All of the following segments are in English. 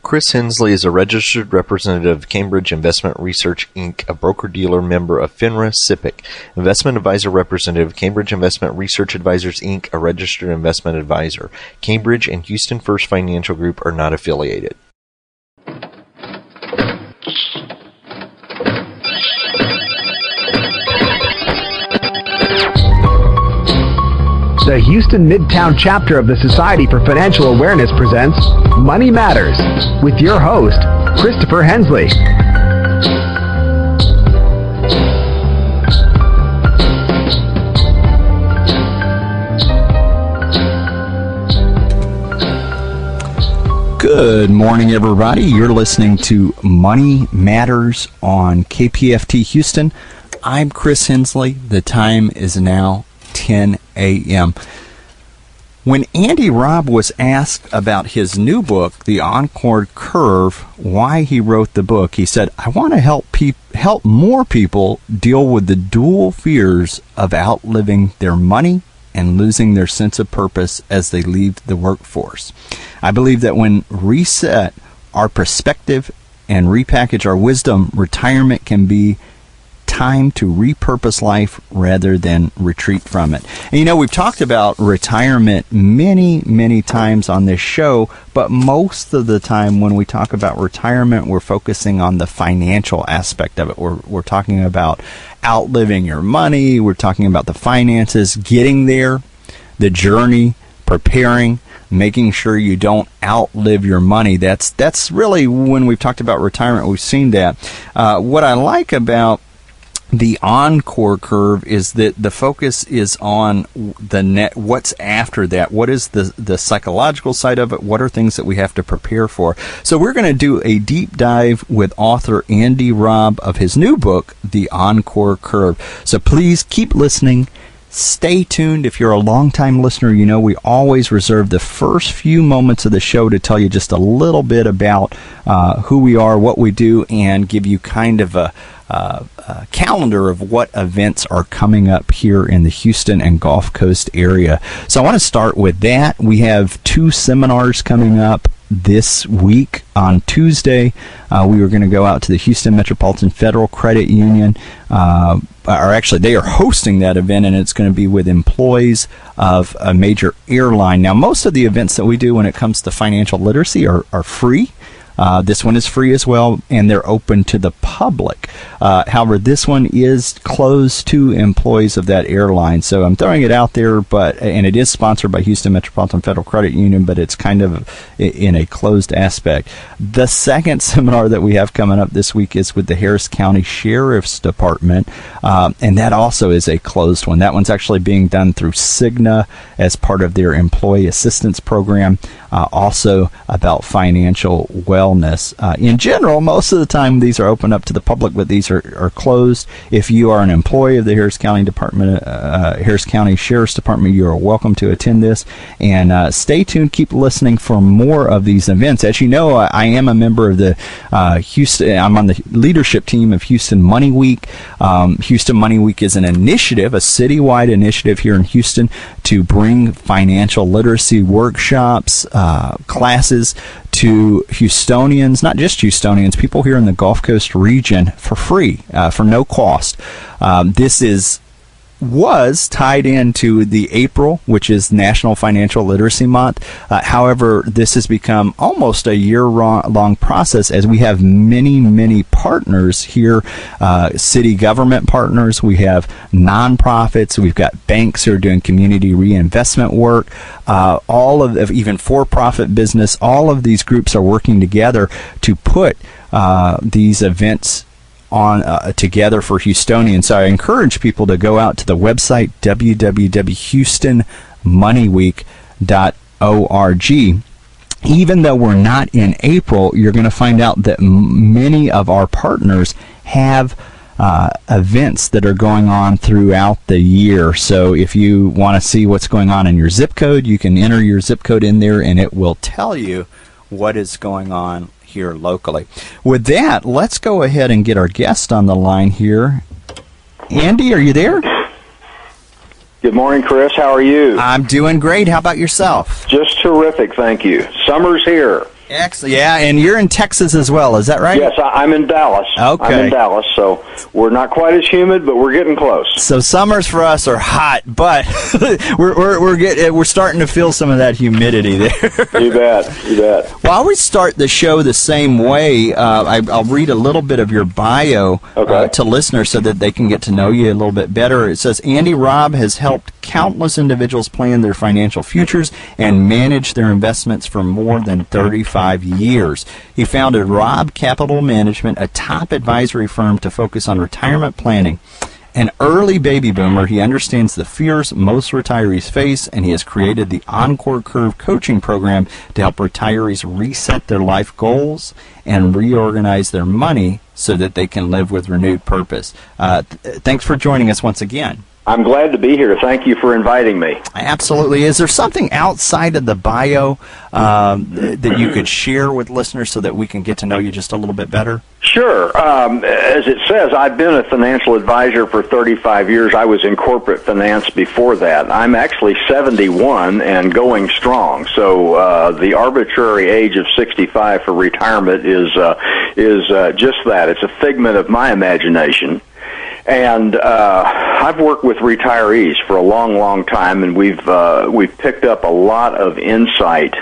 Chris Hensley is a registered representative of Cambridge Investment Research, Inc., a broker-dealer member of FINRA SIPC, investment advisor representative of Cambridge Investment Research Advisors, Inc., a registered investment advisor. Cambridge and Houston First Financial Group are not affiliated. The Houston Midtown chapter of the Society for Financial Awareness presents Money Matters with your host, Christopher Hensley. Good morning, everybody. You're listening to Money Matters on KPFT Houston. I'm Chris Hensley. The time is now 10 a.m. When Andy Raub was asked about his new book, The Encore Curve, why he wrote the book, he said, I want to help more people deal with the dual fears of outliving their money and losing their sense of purpose as they leave the workforce. I believe that when reset our perspective and repackage our wisdom, retirement can be time to repurpose life rather than retreat from it. And you know, we've talked about retirement many times on this show, but most of the time when we talk about retirement, we're focusing on the financial aspect of it. We're talking about outliving your money, we're talking about the finances, getting there, the journey, preparing, making sure you don't outlive your money. That's really when we've talked about retirement, we've seen that. What I like about the Encore Curve is that the focus is on the net. What's after that? What is the psychological side of it? What are things that we have to prepare for? So we're going to do a deep dive with author Andy Raub of his new book, The Encore Curve. So please keep listening. Stay tuned. If you're a long-time listener, you know we always reserve the first few moments of the show to tell you just a little bit about who we are, what we do, and give you kind of a calendar of what events are coming up here in the Houston and Gulf Coast area. So I want to start with that. We have two seminars coming up this week. On Tuesday, we were going to go out to the Houston Metropolitan Federal Credit Union, or actually they are hosting that event, and it's going to be with employees of a major airline. Now, most of the events that we do when it comes to financial literacy are free. This one is free as well, and they're open to the public. However, this one is closed to employees of that airline. So I'm throwing it out there, and it is sponsored by Houston Metropolitan Federal Credit Union, but it's kind of in a closed aspect. The second seminar that we have coming up this week is with the Harris County Sheriff's Department, and that also is a closed one. That one's actually being done through Cigna as part of their employee assistance program, also about financial wellness. In general, most of the time these are open up to the public, but these are closed. If you are an employee of the Harris County Department, Harris County Sheriff's Department, you are welcome to attend this. And stay tuned. Keep listening for more of these events. As you know, I am a member of the Houston. I'm on the leadership team of Houston Money Week. Houston Money Week is an initiative, a citywide initiative here in Houston to bring financial literacy workshops, classes to Houstonians, not just Houstonians, people here in the Gulf Coast region for free, for no cost. This was tied into the April, which is National Financial Literacy Month. However, this has become almost a year-long process as we have many partners here, city government partners, we have nonprofits, we've got banks who are doing community reinvestment work, all of even for-profit business, all of these groups are working together to put these events on together for Houstonians. So I encourage people to go out to the website www.houstonmoneyweek.org. Even though we're not in April, you're going to find out that many of our partners have events that are going on throughout the year. So if you want to see what's going on in your zip code, you can enter your zip code in there and it will tell you what is going on here locally. With that, let's go ahead and get our guest on the line here. Andy, are you there? Good morning, Chris. How are you? I'm doing great. How about yourself? Just terrific, thank you. Summer's here. Excellent. Yeah, and you're in Texas as well, is that right? Yes, I'm in Dallas. Okay. I'm in Dallas, so we're not quite as humid, but we're getting close. So summers for us are hot, but we're starting to feel some of that humidity there. You bet. Well, I always start the show the same way. I'll read a little bit of your bio to listeners so that they can get to know you a little bit better. It says, Andy Raub has helped countless individuals plan their financial futures and manage their investments for more than 35 years. He founded Raub Capital Management, a top advisory firm to focus on retirement planning. An early baby boomer, he understands the fears most retirees face, and he has created the Encore Curve coaching program to help retirees reset their life goals and reorganize their money so that they can live with renewed purpose. Thanks for joining us once again. I'm glad to be here. Thank you for inviting me. Absolutely. Is there something outside of the bio that you could share with listeners so that we can get to know you just a little bit better? Sure. As it says, I've been a financial advisor for 35 years. I was in corporate finance before that. I'm actually 71 and going strong. So the arbitrary age of 65 for retirement is just that. It's a figment of my imagination. And I've worked with retirees for a long, long time, and we've picked up a lot of insight.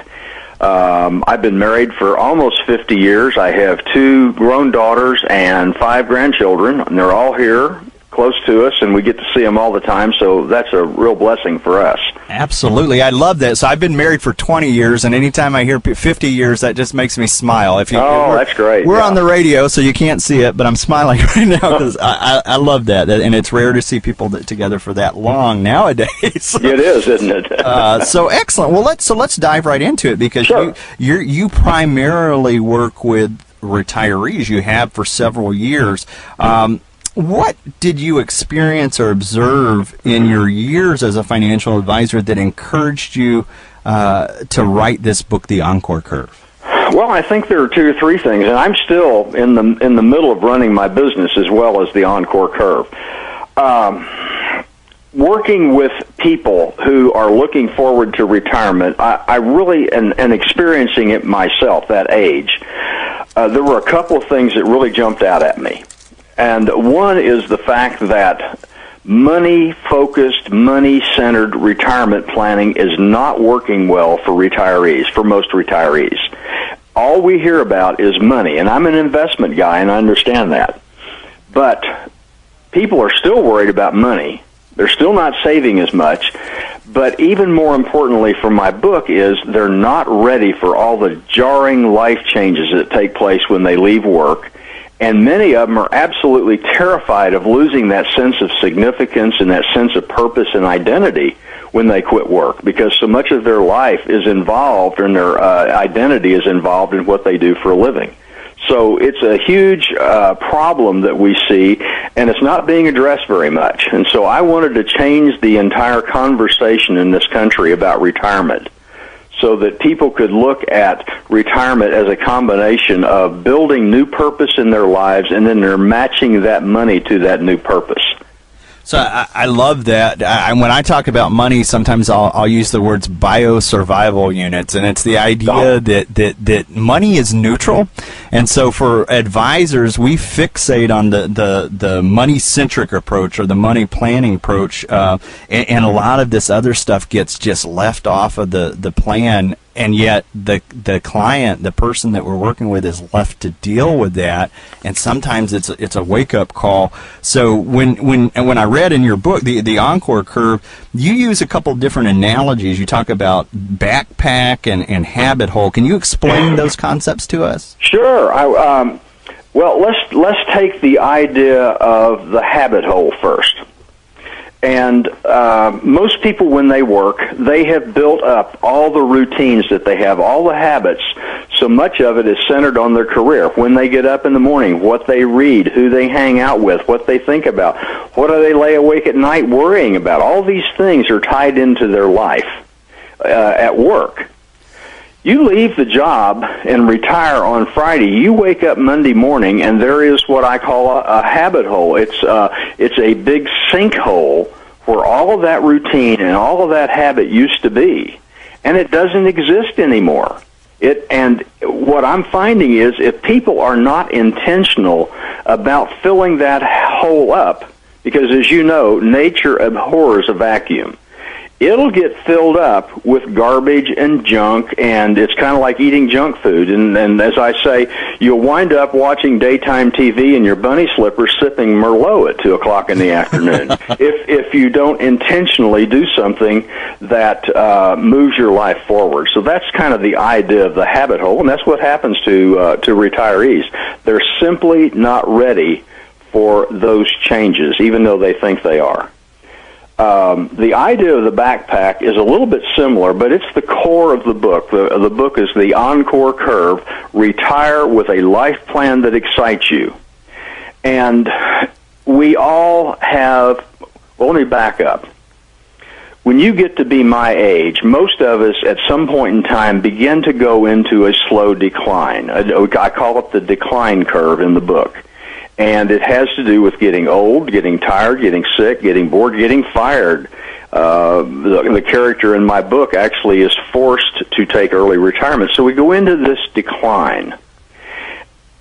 I've been married for almost 50 years. I have 2 grown daughters and 5 grandchildren, and they're all here close to us, and we get to see them all the time, so that's a real blessing for us. Absolutely. I love that. So I've been married for 20 years, and anytime I hear 50 years, that just makes me smile. That's great. We're on the radio, so you can't see it, but I'm smiling right now because I love that, and it's rare to see people together for that long nowadays. It is, isn't it? So excellent. Well, let's dive right into it, because sure. you primarily work with retirees. You have for several years. What did you experience or observe in your years as a financial advisor that encouraged you to write this book, The Encore Curve? Well, I think there are 2 or 3 things, and I'm still in the middle of running my business as well as the Encore Curve. Working with people who are looking forward to retirement, I really, and experiencing it myself, that age, there were a couple of things that really jumped out at me. And one is the fact that money-focused, money-centered retirement planning is not working well for retirees, for most retirees. All we hear about is money, and I'm an investment guy, and I understand that. But people are still worried about money. They're still not saving as much. But even more importantly for my book is they're not ready for all the jarring life changes that take place when they leave work. And many of them are absolutely terrified of losing that sense of significance and that sense of purpose and identity when they quit work, because so much of their life is involved, and their identity is involved in what they do for a living. So it's a huge problem that we see, and it's not being addressed very much. And so I wanted to change the entire conversation in this country about retirement, so that people could look at retirement as a combination of building new purpose in their lives, and then they're matching that money to that new purpose. So I love that. When I talk about money, sometimes I'll use the words biosurvival units, and it's the idea that money is neutral. And so for advisors, we fixate on the money-centric approach or the money planning approach, and a lot of this other stuff gets just left off of the plan. And yet the client, the person that we're working with, is left to deal with that, and sometimes it's a wake up call. So when I read in your book, the Encore Curve, you use a couple different analogies. You talk about backpack and habit hole. Can you explain those concepts to us? Sure. Well, let's take the idea of the habit hole first. And most people, when they work, they have built up all the routines that they have, all the habits. So much of it is centered on their career. When they get up in the morning, what they read, who they hang out with, what they think about, what do they lay awake at night worrying about. All these things are tied into their life at work. You leave the job and retire on Friday. You wake up Monday morning, and there is what I call a habit hole. It's a big sinkhole where all of that routine and all of that habit used to be, and it doesn't exist anymore. And what I'm finding is if people are not intentional about filling that hole up, because as you know, nature abhors a vacuum, it'll get filled up with garbage and junk, and it's kind of like eating junk food. And as I say, you'll wind up watching daytime TV in your bunny slippers sipping Merlot at 2 o'clock in the afternoon if you don't intentionally do something that moves your life forward. So that's kind of the idea of the habit hole, and that's what happens to retirees. They're simply not ready for those changes, even though they think they are. The idea of the backpack is a little bit similar, but it's the core of the book. The book is the Encore Curve, Retire with a Life Plan That Excites You. And we all have, well, let me back up. When you get to be my age, most of us at some point in time begin to go into a slow decline. I call it the decline curve in the book. And it has to do with getting old, getting tired, getting sick, getting bored, getting fired. The character in my book actually is forced to take early retirement. So we go into this decline.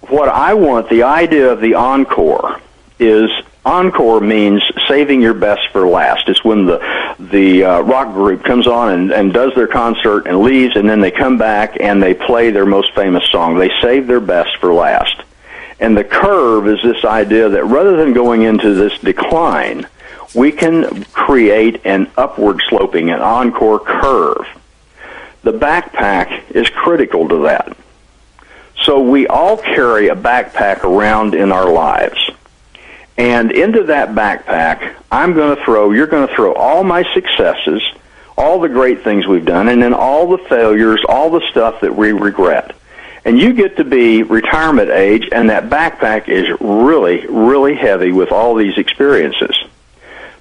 What I want, the idea of the encore, is encore means saving your best for last. It's when the rock group comes on and does their concert and leaves, and then they come back and they play their most famous song. They save their best for last. And the curve is this idea that rather than going into this decline, we can create an upward sloping, an encore curve. The backpack is critical to that. So we all carry a backpack around in our lives. And into that backpack, you're going to throw all my successes, all the great things we've done, and then all the failures, all the stuff that we regret. And you get to be retirement age, and that backpack is really, really heavy with all these experiences.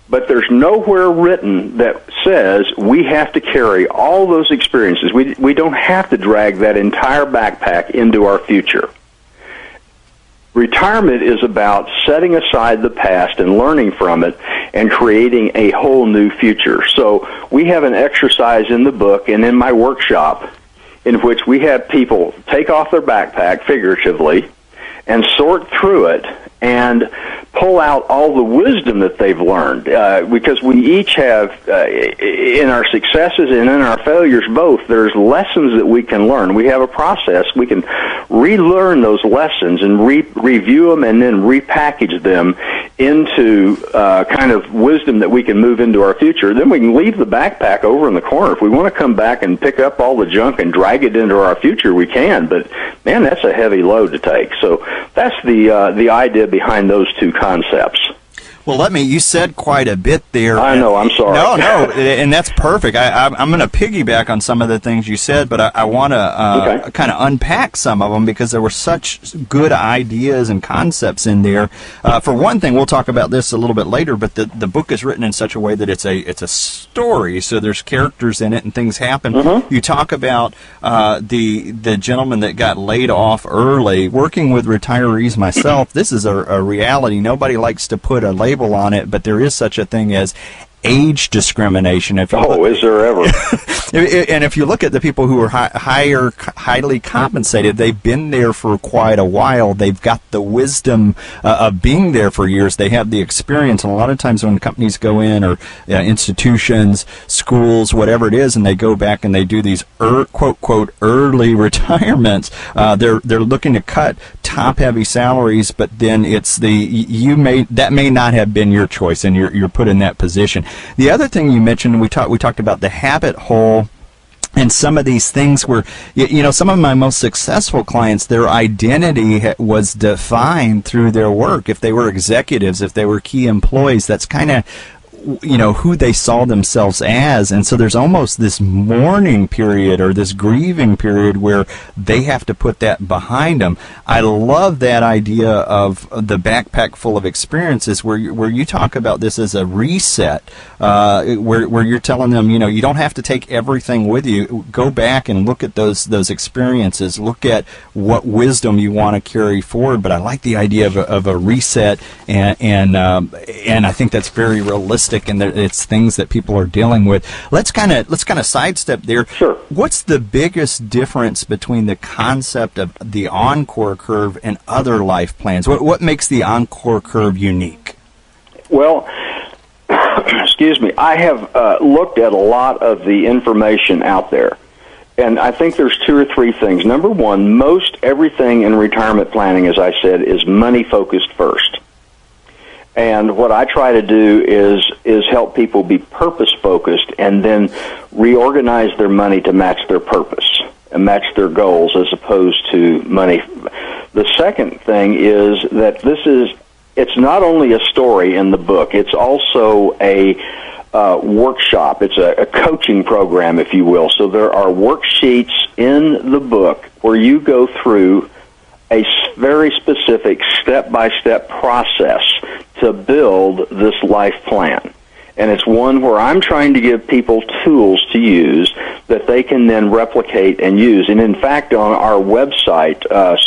But there's nowhere written that says we have to carry all those experiences. We don't have to drag that entire backpack into our future. Retirement is about setting aside the past and learning from it and creating a whole new future. So we have an exercise in the book and in my workshop in which we have people take off their backpack, figuratively, and sort through it and pull out all the wisdom that they've learned. Because we each have, in our successes and in our failures both, there's lessons that we can learn. We have a process. We can relearn those lessons and review them and then repackage them into kind of wisdom that we can move into our future. Then we can leave the backpack over in the corner. If we want to come back and pick up all the junk and drag it into our future, we can. But, man, that's a heavy load to take. So that's the idea behind those two concepts. Well, you said quite a bit there. I know, I'm sorry. No, and that's perfect. I'm going to piggyback on some of the things you said, but I want to kind of unpack some of them because there were such good ideas and concepts in there. For one thing, we'll talk about this a little bit later, but the book is written in such a way that it's a story, so there's characters in it and things happen. Mm-hmm. You talk about the gentleman that got laid off early. Working with retirees myself, this is a reality. Nobody likes to put a label on it, but there is such a thing as age discrimination. Is there ever? And if you look at the people who are highly compensated, they've been there for quite a while. They've got the wisdom of being there for years. They have the experience. And a lot of times when companies go in, or institutions, schools, whatever it is, and they go back and they do these quote early retirements, they're looking to cut top-heavy salaries, but then it's that may not have been your choice, and you're put in that position. The other thing you mentioned, we talked about the habit hole. And some of these things were, some of my most successful clients, their identity was defined through their work. If they were executives, if they were key employees, that's kind of who they saw themselves as. And so there's almost this mourning period or this grieving period where they have to put that behind them. I love that idea of the backpack full of experiences where you talk about this as a reset, where you're telling them, you don't have to take everything with you. Go back and look at those experiences. Look at what wisdom you want to carry forward. But I like the idea of a reset, and I think that's very realistic realistic, and it's things that people are dealing with. Let's kind of sidestep there. Sure. What's the biggest difference between the concept of the Encore Curve and other life plans? What makes the Encore Curve unique? Well, excuse me, I have looked at a lot of the information out there, and I think there's two or three things. Number one, most everything in retirement planning, as I said, is money-focused first. And what I try to do is help people be purpose-focused and then reorganize their money to match their purpose and match their goals as opposed to money. The second thing is that it's not only a story in the book, it's also a workshop. It's a coaching program, if you will. So there are worksheets in the book where you go through a very specific step-by-step process to build this life plan. And it's one where I'm trying to give people tools to use that they can then replicate and use. And in fact, on our website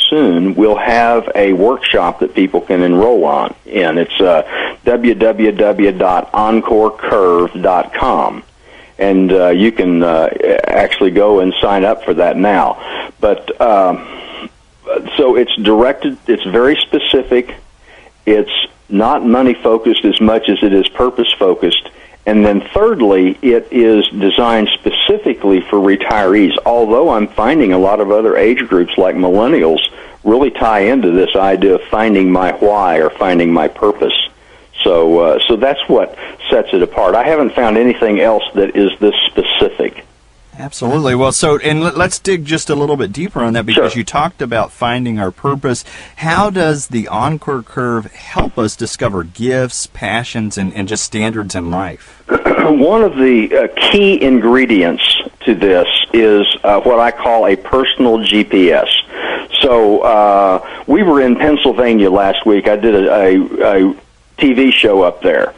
soon, we'll have a workshop that people can enroll in. It's www.encorecurve.com. And you can actually go and sign up for that now. But so it's directed, it's very specific, it's not money-focused as much as it is purpose-focused, and then thirdly, it is designed specifically for retirees, although I'm finding a lot of other age groups like millennials really tie into this idea of finding my why or finding my purpose. So that's what sets it apart. I haven't found anything else that is this specific. Absolutely. Well, and let's dig just a little bit deeper on that, because you talked about finding our purpose. How does the Encore Curve help us discover gifts, passions, and just standards in life? One of the key ingredients to this is what I call a personal GPS. So we were in Pennsylvania last week. I did a TV show up there,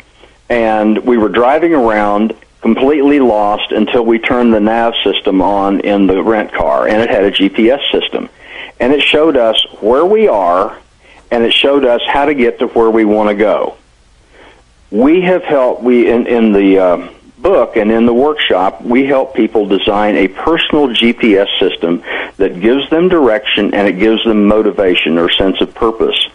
and we were driving around completely lost until we turned the nav system on in the rent car, and it had a GPS system. And it showed us where we are, and it showed us how to get to where we want to go. We have helped, in the book and in the workshop, we help people design a personal GPS system that gives them direction and it gives them motivation or sense of purpose.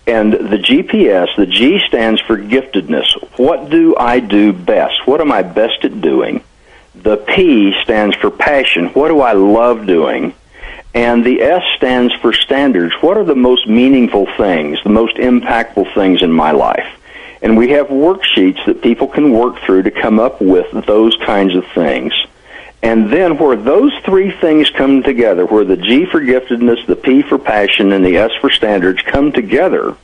And the GPS, the G stands for giftedness. What do I do best? What am I best at doing? The P stands for passion. What do I love doing? And the S stands for standards. What are the most meaningful things, the most impactful things in my life? And we have worksheets that people can work through to come up with those kinds of things. And then where those three things come together, where the G for giftedness, the P for passion, and the S for standards come together,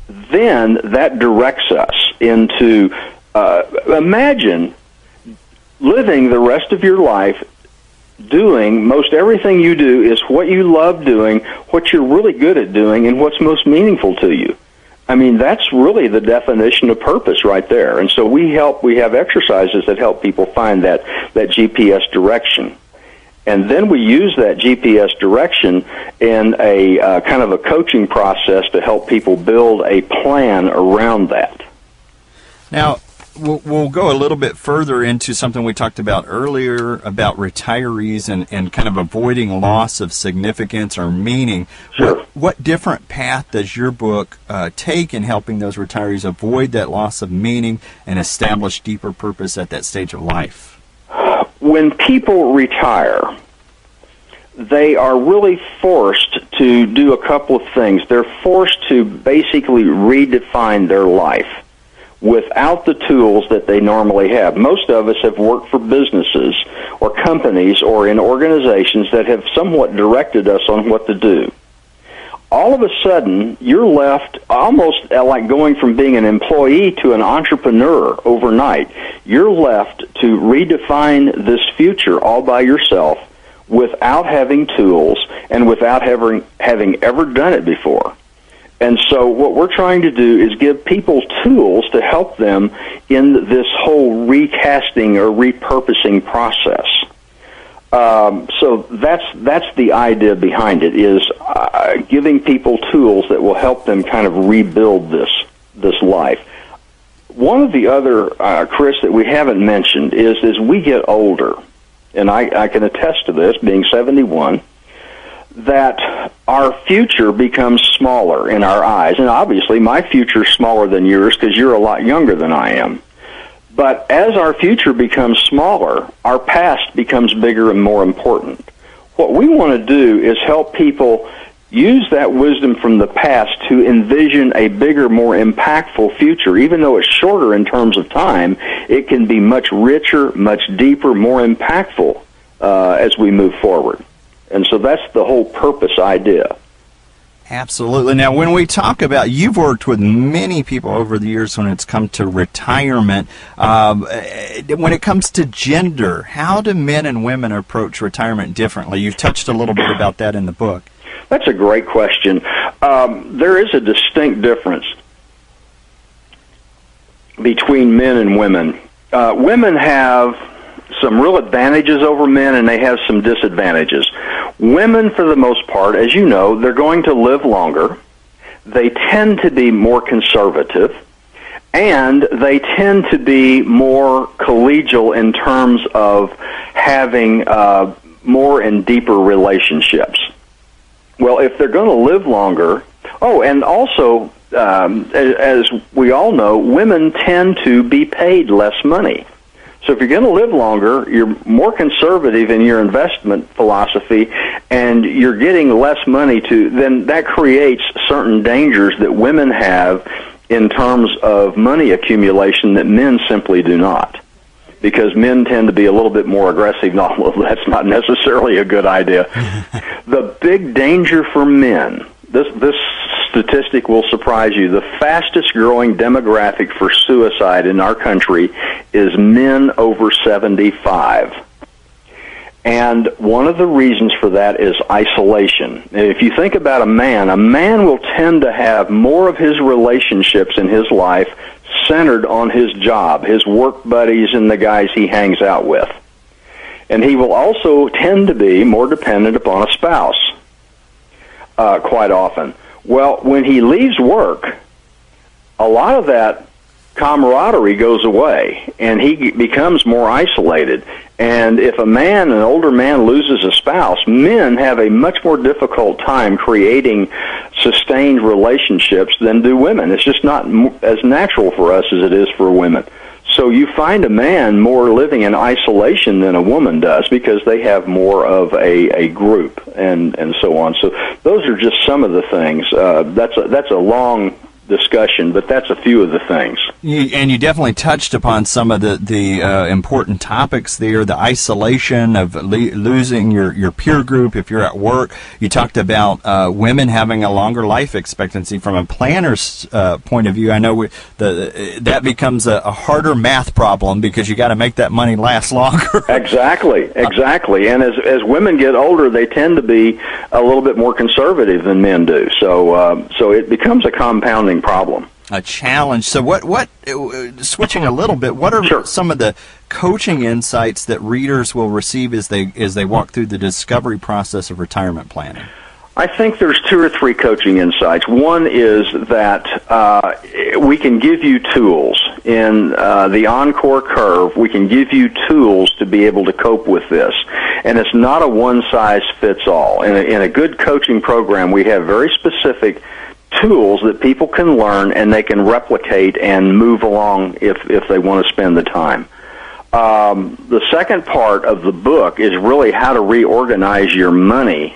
then that directs us into, imagine living the rest of your life doing most everything you do is what you love doing, what you're really good at doing, and what's most meaningful to you. I mean, that's really the definition of purpose right there. And so we have exercises that help people find that GPS direction. And then we use that GPS direction in a kind of a coaching process to help people build a plan around that. Now, we'll go a little bit further into something we talked about earlier about retirees and kind of avoiding loss of significance or meaning. Sure. What different path does your book take in helping those retirees avoid that loss of meaning and establish deeper purpose at that stage of life? When people retire, they are really forced to do a couple of things. They're forced to basically redefine their life without the tools that they normally have. Most of us have worked for businesses or companies or in organizations that have somewhat directed us on what to do. All of a sudden, you're left almost like going from being an employee to an entrepreneur overnight. You're left to redefine this future all by yourself without having tools and without having ever done it before. And so what we're trying to do is give people tools to help them in this whole recasting or repurposing process. So that's the idea behind it, is giving people tools that will help them kind of rebuild this life. One of the other, Chris, that we haven't mentioned is as we get older, and I can attest to this, being 71, that our future becomes smaller in our eyes. And obviously my future is smaller than yours because you're a lot younger than I am. But as our future becomes smaller, our past becomes bigger and more important. What we want to do is help people use that wisdom from the past to envision a bigger, more impactful future. Even though it's shorter in terms of time, it can be much richer, much deeper, more impactful as we move forward. And so that's the whole purpose idea. Absolutely. Now, when we talk about, you've worked with many people over the years when it's come to retirement. When it comes to gender, how do men and women approach retirement differently? You've touched a little bit about that in the book. That's a great question. There is a distinct difference between men and women. Women have some real advantages over men, and they have some disadvantages. Women, for the most part, as you know, they're going to live longer. They tend to be more conservative, and they tend to be more collegial in terms of having more and deeper relationships. Well, if they're going to live longer, and also, as we all know, women tend to be paid less money. So if you're going to live longer, you're more conservative in your investment philosophy, and you're getting less money then that creates certain dangers that women have in terms of money accumulation that men simply do not. Because men tend to be a little bit more aggressive. No, that's not necessarily a good idea. The big danger for men, this statistic will surprise you, the fastest growing demographic for suicide in our country is men over 75. And one of the reasons for that is isolation. If you think about a man will tend to have more of his relationships in his life centered on his job, his work buddies, and the guys he hangs out with. And he will also tend to be more dependent upon a spouse quite often. Well, when he leaves work, a lot of that camaraderie goes away, and he becomes more isolated. And if an older man loses a spouse, men have a much more difficult time creating sustained relationships than do women. It's just not as natural for us as it is for women. So you find a man more living in isolation than a woman does because they have more of a group and so on. So those are just some of the things. That's a long discussion, but that's a few of the things. And you definitely touched upon some of the important topics there, the isolation of losing your peer group if you're at work. You talked about women having a longer life expectancy. From a planner's point of view, I know that becomes a harder math problem because you got to make that money last longer. Exactly. And as women get older, they tend to be a little bit more conservative than men do. So it becomes a compounding problem. A challenge. So what switching a little bit, what are some of the coaching insights that readers will receive as they walk through the discovery process of retirement planning? I think there's 2 or 3 coaching insights. One is that we can give you tools. In the Encore Curve, we can give you tools to be able to cope with this. And it's not a one-size-fits-all. In a good coaching program, we have very specific tools that people can learn and they can replicate and move along if they want to spend the time. The second part of the book is really how to reorganize your money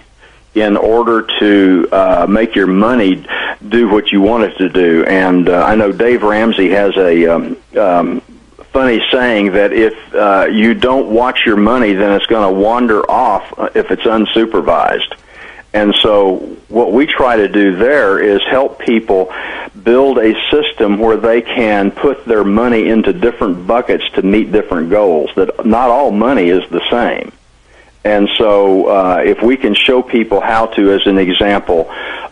in order to make your money do what you want it to do. And I know Dave Ramsey has a funny saying that if you don't watch your money, then it's going to wander off if it's unsupervised. And so what we try to do there is help people build a system where they can put their money into different buckets to meet different goals, that not all money is the same. And so if we can show people how to, as an example,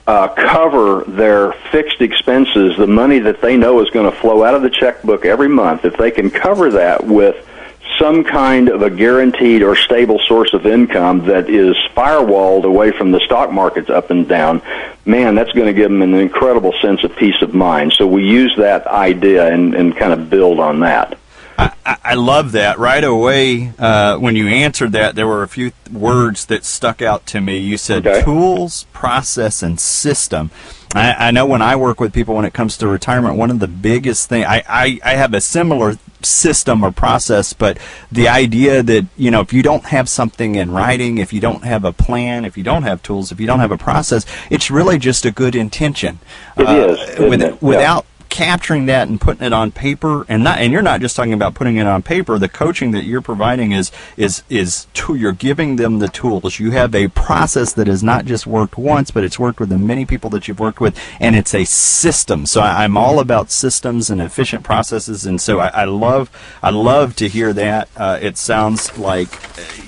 cover their fixed expenses, the money that they know is going to flow out of the checkbook every month, if they can cover that with some kind of a guaranteed or stable source of income that is firewalled away from the stock markets up and down, man, that's going to give them an incredible sense of peace of mind. So we use that idea and kind of build on that. I love that. Right away, when you answered that, there were a few words that stuck out to me. You said tools, process, and system. I know when I work with people when it comes to retirement, one of the biggest things, I have a similar system or process, but the idea that, if you don't have something in writing, if you don't have a plan, if you don't have tools, if you don't have a process, it's really just a good intention. It is. Without capturing that and putting it on paper, and you're not just talking about putting it on paper. The coaching that you're providing is you're giving them the tools. You have a process that has not just worked once, but it's worked with the many people that you've worked with, and it's a system. So I'm all about systems and efficient processes, and so I love to hear that. It sounds like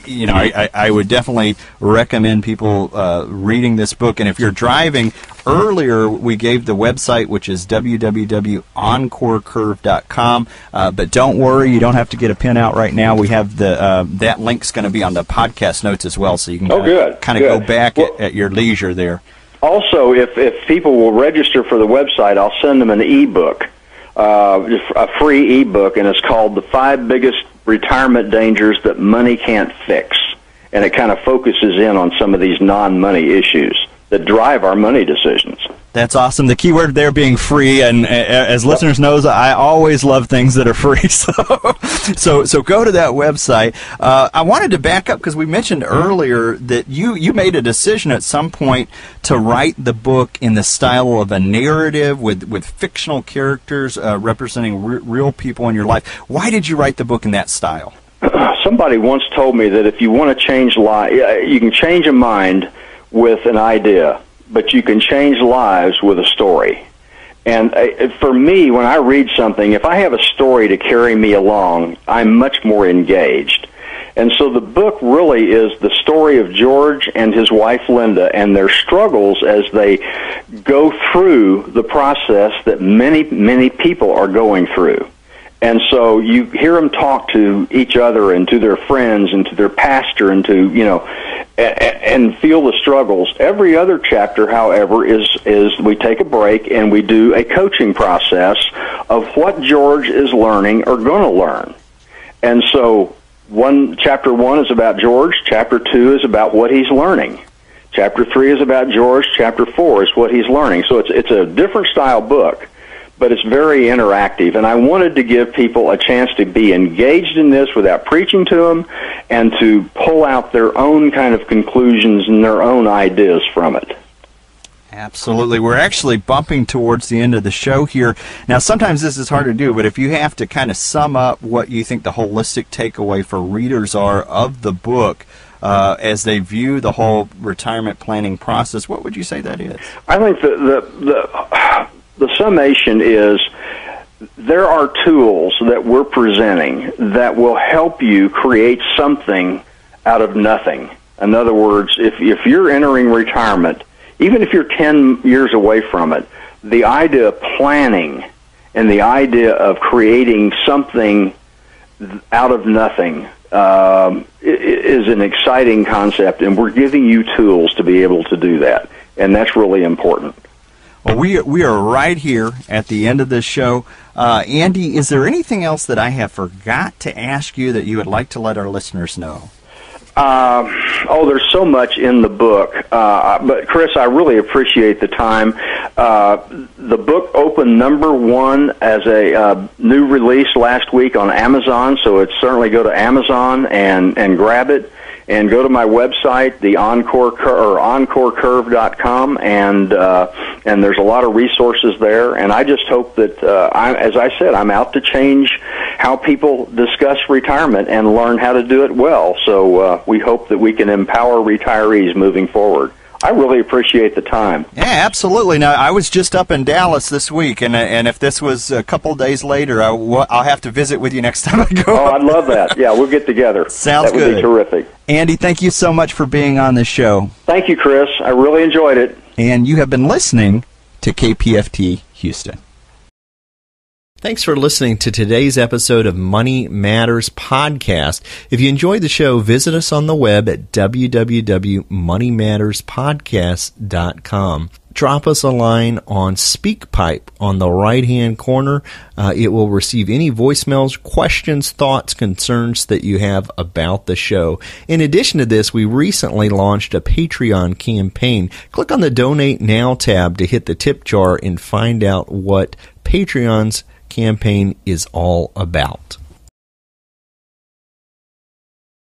I would definitely recommend people reading this book. And if you're driving, earlier we gave the website, which is www.encorecurve.com, but don't worry, you don't have to get a pen out right now. We have that link's going to be on the podcast notes as well, so you can kind of go back at your leisure there. Also, if people will register for the website, I'll send them an ebook, a free ebook, and it's called The 5 Biggest Retirement Dangers That Money Can't Fix. And it kind of focuses in on some of these non-money issues that drive our money decisions. That's awesome. The key word there being free, and as listeners knows, I always love things that are free. So go to that website. I wanted to back up because we mentioned earlier that you made a decision at some point to write the book in the style of a narrative with fictional characters representing real people in your life. Why did you write the book in that style? Somebody once told me that if you want to change you can change a mind with an idea, but you can change lives with a story. And for me, when I read something, if I have a story to carry me along, I'm much more engaged. And so the book really is the story of George and his wife Linda and their struggles as they go through the process that many, many people are going through. And so you hear them talk to each other and to their friends and to their pastor and to, and feel the struggles. Every other chapter, however, is we take a break and we do a coaching process of what George is learning or going to learn. And so chapter 1 is about George, chapter 2 is about what he's learning. Chapter 3 is about George, chapter 4 is what he's learning. So it's a different style book, but it's very interactive, and I wanted to give people a chance to be engaged in this without preaching to them and to pull out their own kind of conclusions and their own ideas from it. Absolutely. We're actually bumping towards the end of the show here. Now, sometimes this is hard to do, but if you have to kind of sum up what you think the holistic takeaway for readers are of the book as they view the whole retirement planning process, what would you say that is? I think the summation is there are tools that we're presenting that will help you create something out of nothing. In other words, if you're entering retirement, even if you're 10 years away from it, the idea of planning and the idea of creating something out of nothing is an exciting concept, and we're giving you tools to be able to do that, and that's really important. Well, we are right here at the end of this show. Andy, is there anything else that I have forgot to ask you that you would like to let our listeners know? There's so much in the book. But, Chris, I really appreciate the time. The book opened number 1 as a new release last week on Amazon, so it's certainly go to Amazon and grab it. And go to my website, the EncoreCurve.com, and there's a lot of resources there. And I just hope that, as I said, I'm out to change how people discuss retirement and learn how to do it well. So we hope that we can empower retirees moving forward. I really appreciate the time. Yeah, absolutely. Now, I was just up in Dallas this week, and if this was a couple days later, I'll have to visit with you next time I go. Oh, I'd love that. Yeah, we'll get together. Sounds good. That would be terrific. Andy, thank you so much for being on this show. Thank you, Chris. I really enjoyed it. And you have been listening to KPFT Houston. Thanks for listening to today's episode of Money Matters Podcast. If you enjoyed the show, visit us on the web at www.moneymatterspodcast.com. drop us a line on SpeakPipe on the right-hand corner. It will receive any voicemails, questions, thoughts, concerns that you have about the show. In addition to this, we recently launched a Patreon campaign. Click on the Donate Now tab to hit the tip jar and find out what Patreon's campaign is all about.